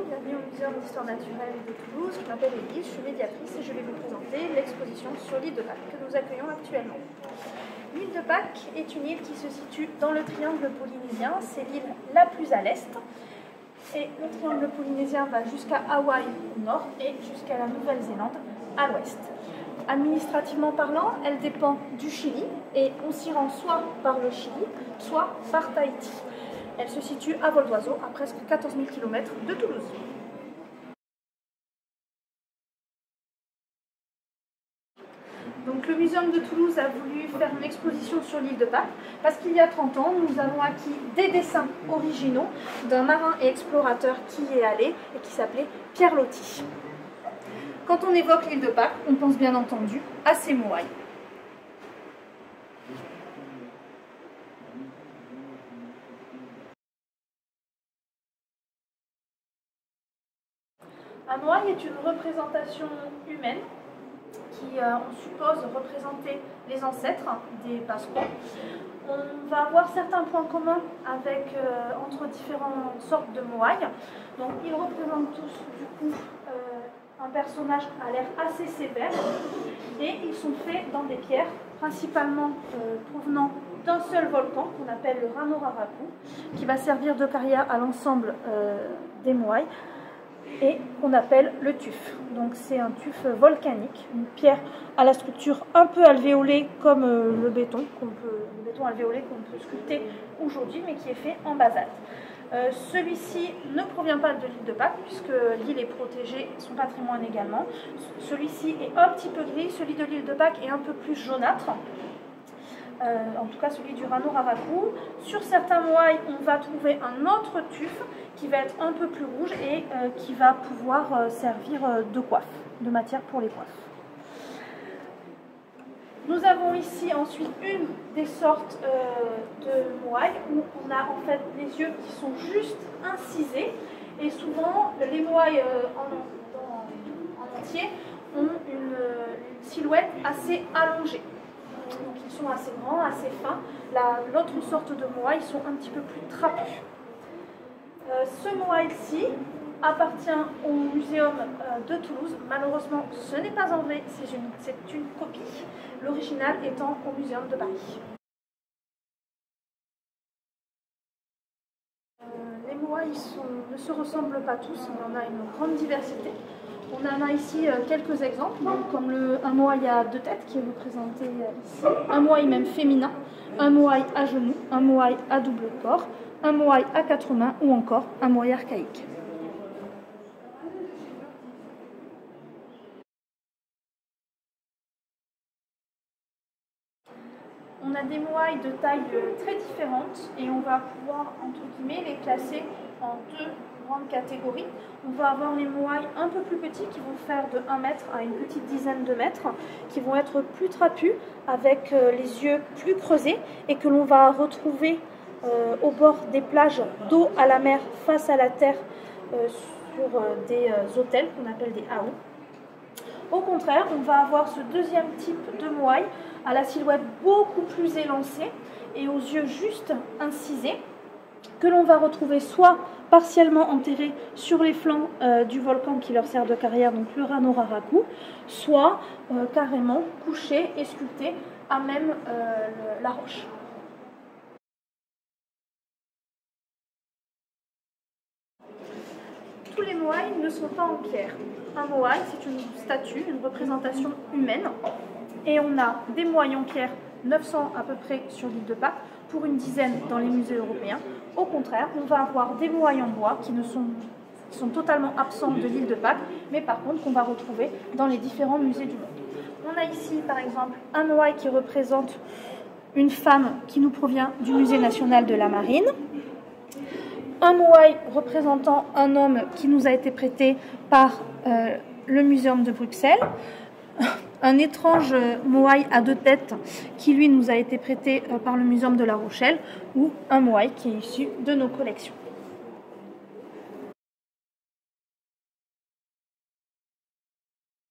bienvenue au Muséum d'Histoire Naturelle de Toulouse. Je m'appelle Élise, je suis médiatrice et je vais vous présenter l'exposition sur l'île de Pâques que nous accueillons actuellement. L'île de Pâques est une île qui se situe dans le triangle polynésien, c'est l'île la plus à l'est. Et le triangle polynésien va jusqu'à Hawaï au nord et jusqu'à la Nouvelle-Zélande à l'ouest. Administrativement parlant, elle dépend du Chili et on s'y rend soit par le Chili, soit par Tahiti. Elle se situe à vol d'oiseau, à presque 14 000 km de Toulouse. Donc, le Muséum de Toulouse a voulu faire une exposition sur l'île de Pâques parce qu'il y a 30 ans, nous avons acquis des dessins originaux d'un marin et explorateur qui y est allé et qui s'appelait Pierre Loti. Quand on évoque l'île de Pâques, on pense bien entendu à ces moaïs. Un moai est une représentation humaine qui, on suppose, représenter les ancêtres des Passereaux. On va avoir certains points communs avec, entre différentes sortes de moaïs. Donc, ils représentent tous, du coup, un personnage à l'air assez sévère et ils sont faits dans des pierres, principalement provenant d'un seul volcan qu'on appelle le Rano Raraku, qui va servir de carrière à l'ensemble des moaïs, et qu'on appelle le tuf. Donc c'est un tuf volcanique, une pierre à la structure un peu alvéolée comme le béton alvéolé qu'on peut sculpter aujourd'hui, mais qui est fait en basalte. Celui-ci ne provient pas de l'île de Pâques, puisque l'île est protégée, son patrimoine également. Celui-ci est un petit peu gris, celui de l'île de Pâques est un peu plus jaunâtre. En tout cas celui du Rano Raraku. Sur certains moaïs, on va trouver un autre tuf qui va être un peu plus rouge et qui va pouvoir servir de coiffe, de matière pour les coiffes. Nous avons ici ensuite une des sortes de moaïs où on a en fait les yeux qui sont juste incisés, et souvent les moaïs en entier ont une silhouette assez allongée. Donc ils sont assez grands, assez fins. L'autre sorte de moaïs, ils sont un petit peu plus trapus. Ce moaï-ci appartient au Muséum de Toulouse. Malheureusement, ce n'est pas en vrai, c'est une copie, l'original étant au Muséum de Paris. Les moaïs ne se ressemblent pas tous, il y en a une grande diversité. On en a ici quelques exemples, comme un moaï à deux têtes qui est représenté ici, un moaï même féminin, un moaï à genoux, un moaï à double corps, un moaï à quatre mains ou encore un moaï archaïque. On a des moaïs de taille très différentes et on va pouvoir, entre guillemets, les classer en deux grandes catégories. On va avoir les moaïs un peu plus petits qui vont faire de 1 mètre à une petite dizaine de mètres, qui vont être plus trapus, avec les yeux plus creusés et que l'on va retrouver au bord des plages d'eau à la mer face à la terre sur des hôtels qu'on appelle des haous. Au contraire, on va avoir ce deuxième type de moaï à la silhouette beaucoup plus élancée et aux yeux juste incisés, que l'on va retrouver soit partiellement enterrés sur les flancs du volcan qui leur sert de carrière, donc le Rano Raraku, soit carrément couchés et sculptés à même la roche. Tous les moaïs ne sont pas en pierre. Un moaï, c'est une statue, une représentation humaine. Et on a des moaïs en pierre, 900 à peu près sur l'île de Pâques, pour une dizaine dans les musées européens. Au contraire, on va avoir des moaïs en bois qui sont totalement absents de l'île de Pâques, mais par contre qu'on va retrouver dans les différents musées du monde. On a ici par exemple un moaï qui représente une femme qui nous provient du Musée national de la Marine. Un moaï représentant un homme qui nous a été prêté par le Muséum de Bruxelles. Un étrange moaï à deux têtes qui lui nous a été prêté par le Muséum de La Rochelle, ou un moaï qui est issu de nos collections.